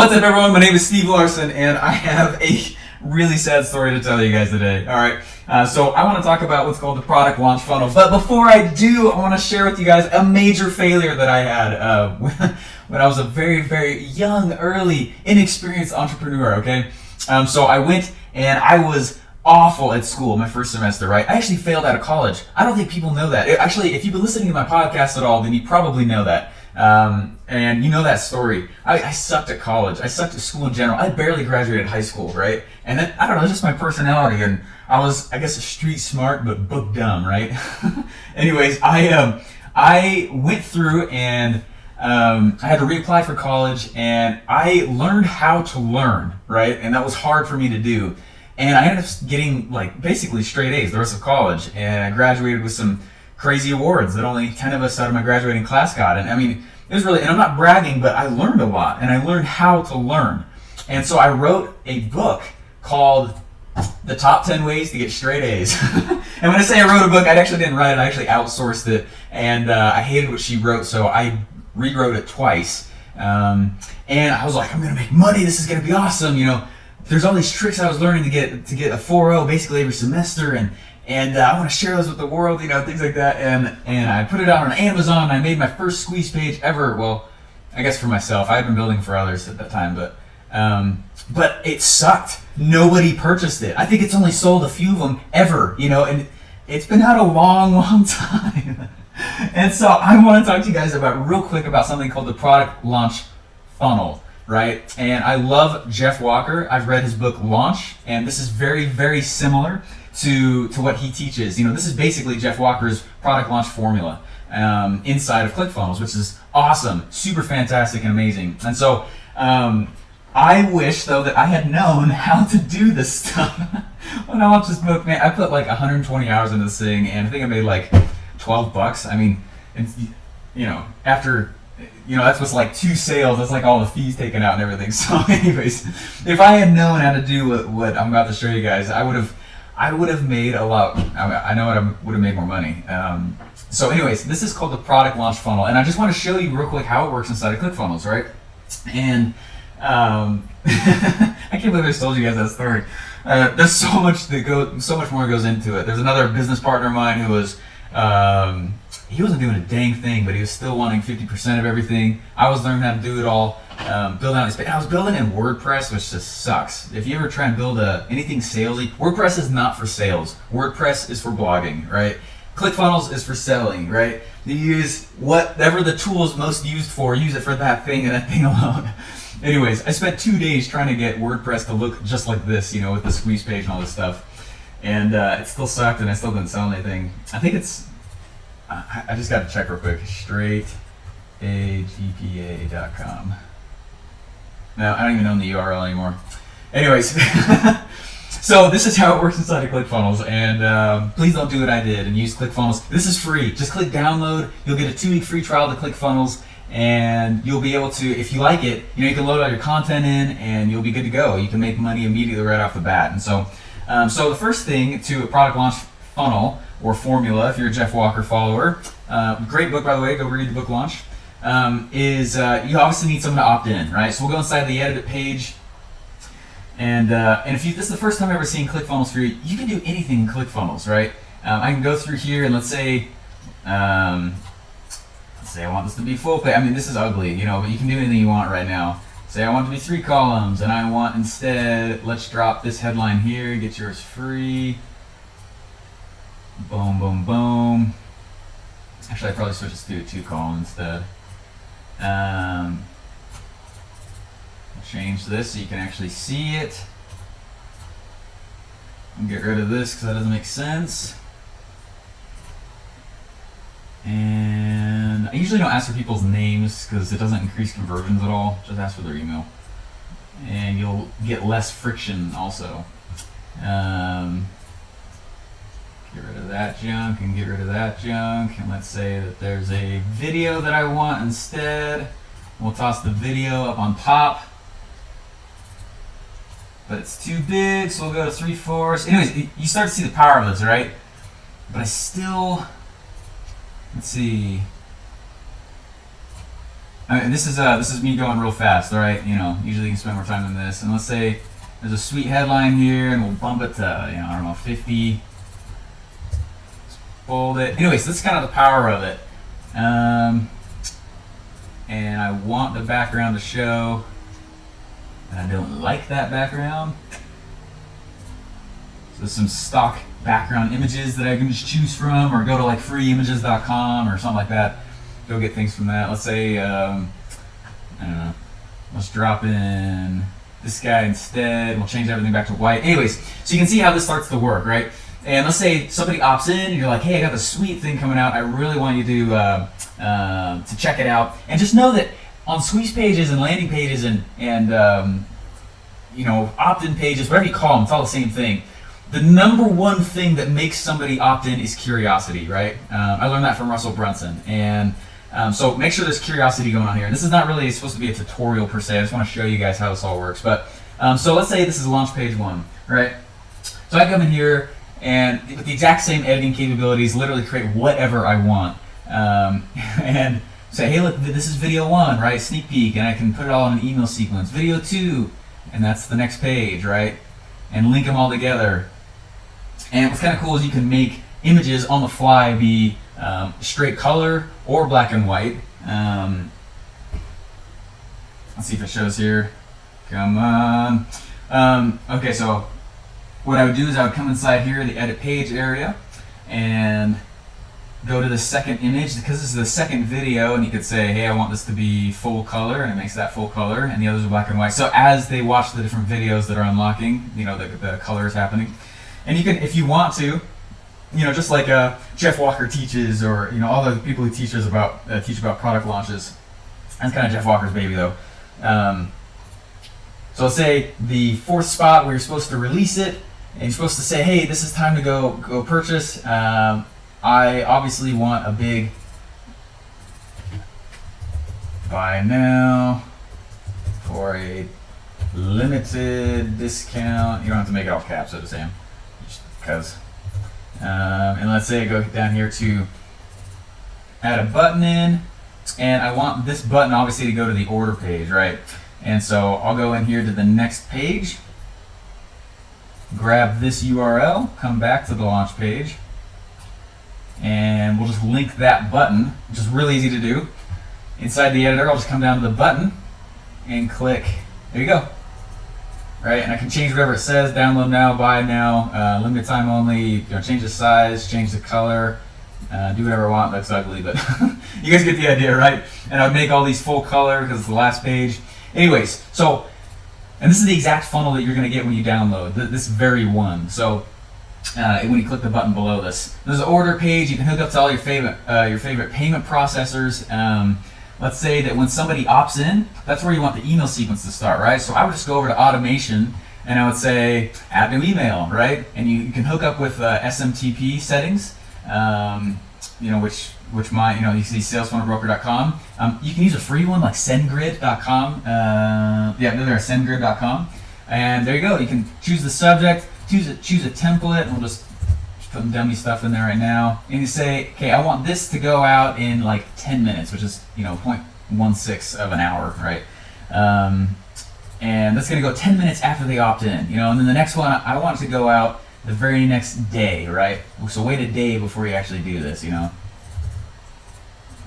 What's up, everyone? My name is Steve Larson, and I have a really sad story to tell you guys today. All right, so I want to talk about what's called the product launch funnel. But before I do, I want to share with you guys a major failure that I had when I was a very, very young, early, inexperienced entrepreneur. Okay, so I went and I was awful at school my first semester, right? I actually failed out of college. I don't think people know that. Actually, if you've been listening to my podcast at all, then you probably know that. And you know that story. I sucked at college. I sucked at school in general. I barely graduated high school, right? And then, I don't know, it's just my personality. And I was, I guess, street smart, but book dumb, right? Anyways, I went through and I had to reapply for college, and I learned how to learn, right? And that was hard for me to do. And I ended up getting, like, basically straight A's the rest of college. And I graduated with some crazy awards that only 10 of us out of my graduating class got. And I mean, it was really, and I'm not bragging, but I learned a lot, and I learned how to learn. And so I wrote a book called The Top 10 Ways to Get Straight A's. And when I say I wrote a book, I actually didn't write it, I actually outsourced it. And I hated what she wrote, so I rewrote it twice. And I was like, I'm gonna make money, this is gonna be awesome, you know. There's all these tricks I was learning to get a 4.0 basically every semester, and I want to share those with the world, you know, things like that. And I put it out on Amazon. I made my first squeeze page ever. Well, I guess for myself. I had been building for others at that time, but it sucked. Nobody purchased it. I think it's only sold a few of them ever, you know, and it's been out a long, long time. And so I want to talk to you guys real quick about something called the product launch funnel. Right? And I love Jeff Walker. I've read his book Launch, and this is very, very similar to what he teaches. You know, this is basically Jeff Walker's product launch formula inside of ClickFunnels, which is awesome, super fantastic and amazing. And so I wish, though, that I had known how to do this stuff. When I launched this book, man, I put like 120 hours into this thing, and I think I made like $12. I mean, it's, you know, after... You know, that's what's like 2 sales. That's like all the fees taken out and everything. So, anyways, if I had known how to do what I'm about to show you guys, I would have made a lot. I know I would have made more money. So, anyways, this is called the product launch funnel, and I just want to show you real quick how it works inside of ClickFunnels, right? And I can't believe I just told you guys that story. There's so much more goes into it. There's another business partner of mine who was. He wasn't doing a dang thing, but he was still wanting 50% of everything. I was learning how to do it all, building out this page. I was building in WordPress, which just sucks. If you ever try and build anything salesy, WordPress is not for sales. WordPress is for blogging, right? ClickFunnels is for selling, right? You use whatever the tool is most used for, use it for that thing and that thing alone. Anyways, I spent 2 days trying to get WordPress to look just like this, you know, with the squeeze page and all this stuff. And it still sucked, and I still didn't sell anything. I think it's... I just got to check real quick. straightagpa.com. No, I don't even own the URL anymore. Anyways, so this is how it works inside of ClickFunnels, and please don't do what I did and use ClickFunnels. This is free. Just click download. You'll get a 2-week free trial to ClickFunnels, and you'll be able to, if you like it, you know, you can load all your content in, and you'll be good to go. You can make money immediately right off the bat. And so, so the first thing to a product launch funnel or formula, if you're a Jeff Walker follower, great book, by the way, go read the book Launch, is you obviously need someone to opt in, right? So we'll go inside the edit page, and if this is the first time I've ever seen ClickFunnels for you, you can do anything in ClickFunnels, right? I can go through here and let's say I want this to be full page. I mean, this is ugly, you know, but you can do anything you want right now. Say I want it to be 3 columns, and I want instead, let's drop this headline here, get yours free. Boom, boom, boom. Actually, I'd probably switch this to a 2 column instead. Change this so you can actually see it. And get rid of this because that doesn't make sense. And I usually don't ask for people's names because it doesn't increase conversions at all. Just ask for their email. And you'll get less friction also. Get rid of that junk and get rid of that junk, and let's say that there's a video that I want instead. We'll toss the video up on top, but it's too big, so we'll go to 3/4. Anyways, you start to see the power of this, right? But I still, let's see, This is me going real fast, all right? Usually you can spend more time than this. And let's say there's a sweet headline here, and we'll bump it to, I don't know, 50. Fold it. Anyways, this is kind of the power of it. And I want the background to show, and I don't like that background. So there's some stock background images that I can just choose from, or go to like freeimages.com or something like that. Go get things from that. Let's say, I don't know, let's drop in this guy instead. We'll change everything back to white. Anyways, so you can see how this starts to work, right? And let's say somebody opts in, and you're like, hey, I got this sweet thing coming out. I really want you to check it out. And just know that on squeeze pages and landing pages and opt-in pages, whatever you call them, it's all the same thing. The number one thing that makes somebody opt in is curiosity, right? I learned that from Russell Brunson. And so make sure there's curiosity going on here. This is not really supposed to be a tutorial per se. I just want to show you guys how this all works. But so let's say this is launch page 1, right? So I come in here, and with the exact same editing capabilities, literally create whatever I want. And say, hey, look, this is video 1, right? Sneak peek, and I can put it all in an email sequence. Video 2, and that's the next page, right? And link them all together. And what's kind of cool is you can make images on the fly be straight color or black and white. Let's see if it shows here. Come on. Okay, so what I would do is I would come inside here, the edit page area, and go to the second image, because this is the second video, and you could say, hey, I want this to be full color, and it makes that full color, and the others are black and white. So as they watch the different videos that are unlocking, the color is happening. And you can, if you want to, just like Jeff Walker teaches, or all the people who teach about product launches. That's kind of Jeff Walker's baby, though. So let's say the 4th spot where you're supposed to release it, and you're supposed to say, hey, this is time to go purchase. I obviously want a big buy now for a limited discount. You don't have to make it all caps, so to say, just because. And let's say I go down here to add a button in, and I want this button obviously to go to the order page, right? And so I'll go in here to the next page, grab this URL, come back to the launch page, and we'll just link that button, which is really easy to do. Inside the editor, I'll just come down to the button and click. There you go. Right, and I can change whatever it says, download now, buy now, limited time only, change the size, change the color, do whatever I want. That's ugly, but you guys get the idea, right? And I would make all these full color because it's the last page. Anyways, so, and this is the exact funnel that you're going to get when you download, this very one. So when you click the button below this, there's an order page. You can hook up to all your favorite payment processors. Let's say that when somebody opts in, that's where you want the email sequence to start, right? So I would just go over to automation, and I would say add new email, right? And you can hook up with SMTP settings, which you see salesfunnelbroker.com. You can use a free one like sendgrid.com. There's sendgrid.com, and there you go. You can choose the subject, choose a template, and we'll just put some dummy stuff in there right now. And you say, okay, I want this to go out in like 10 minutes, which is 0.16 of an hour, right? And that's going to go 10 minutes after they opt in, and then the next one, I want it to go out the very next day, right? So wait a day before you actually do this, And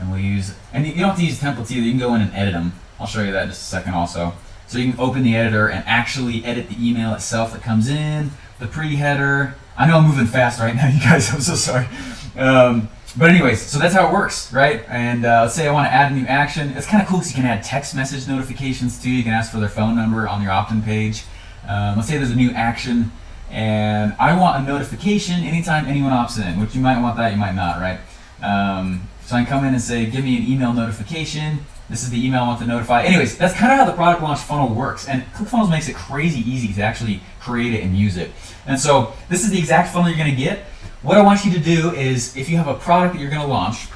we'll use, and you don't have to use templates either. You can go in and edit them. I'll show you that in just a second also. So you can open the editor and actually edit the email itself that comes in, the pre-header. I know I'm moving fast right now, you guys. I'm so sorry. But anyways, so that's how it works, right? And let's say I want to add a new action. It's kind of cool because you can add text message notifications too. You can ask for their phone number on your opt-in page. Let's say there's a new action, and I want a notification anytime anyone opts in, which you might want that, you might not, right? So I can come in and say, give me an email notification. This is the email I want to notify. Anyways, that's kind of how the product launch funnel works. And ClickFunnels makes it crazy easy to actually create it and use it. And so this is the exact funnel you're going to get. What I want you to do is, if you have a product that you're going to launch,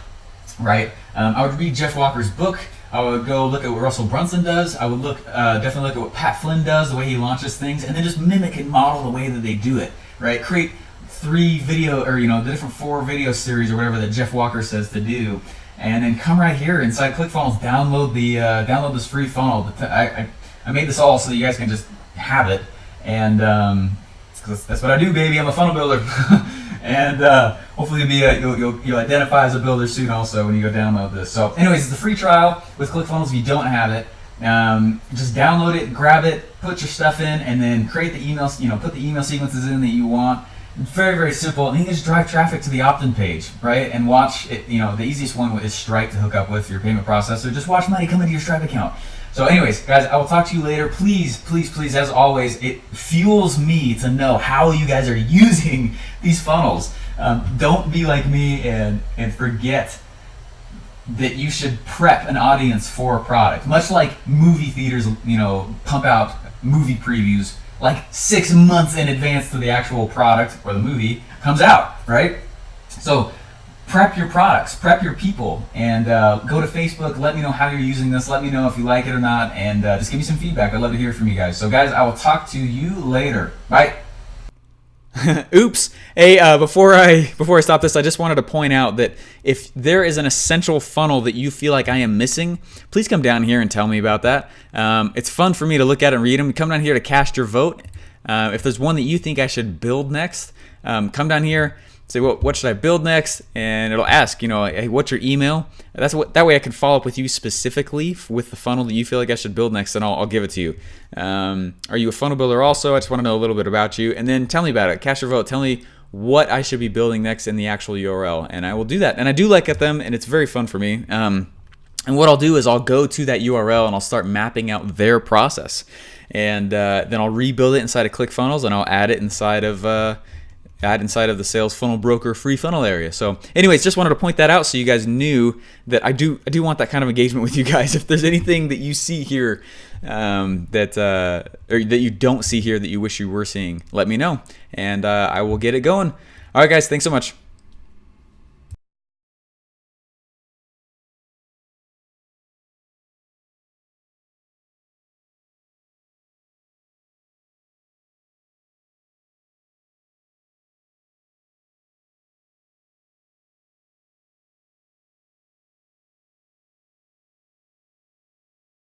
right, I would read Jeff Walker's book. I would go look at what Russell Brunson does. I would definitely look at what Pat Flynn does, the way he launches things, and then just mimic and model the way that they do it, right? Create 3 video, or the different 4 video series or whatever that Jeff Walker says to do, and then come right here inside ClickFunnels, download this free funnel. I made this all so that you guys can just have it, and that's what I do, baby. I'm a funnel builder. And hopefully you'll identify as a builder soon also when you go download this. So anyways, it's a free trial with ClickFunnels. If you don't have it, just download it, grab it, put your stuff in, and then create the emails, put the email sequences in that you want. It's very, very simple. And you can just drive traffic to the opt-in page, right? And watch it, the easiest one is Stripe to hook up with your payment processor. Just watch money come into your Stripe account. So anyways, guys, I will talk to you later. Please, please, please, as always, it fuels me to know how you guys are using these funnels. Don't be like me and forget that you should prep an audience for a product. Much like movie theaters, pump out movie previews like 6 months in advance to the actual product or the movie comes out, right? So prep your products, prep your people, and go to Facebook. Let me know how you're using this. Let me know if you like it or not, and just give me some feedback. I'd love to hear from you guys. So guys, I will talk to you later. Bye. Oops. Hey, before I stop this, I just wanted to point out that if there is an essential funnel that you feel like I am missing, please come down here and tell me about that. It's fun for me to look at and read them. Come down here to cast your vote. If there's one that you think I should build next, come down here. Say, well, what should I build next? And it'll ask, hey, what's your email? That way I can follow up with you specifically with the funnel that you feel like I should build next, and I'll give it to you. Are you a funnel builder also? I just want to know a little bit about you. And then tell me about it. Cast your vote. Tell me what I should be building next in the actual URL, and I will do that. And I do like at them, and it's very fun for me. And what I'll do is I'll go to that URL, and I'll start mapping out their process. And then I'll rebuild it inside of ClickFunnels, and I'll add it inside of the Sales Funnel Broker free funnel area. So anyways, just wanted to point that out so you guys knew that I do want that kind of engagement with you guys. If there's anything that you see here or that you don't see here that you wish you were seeing, let me know, and I will get it going. All right, guys, thanks so much.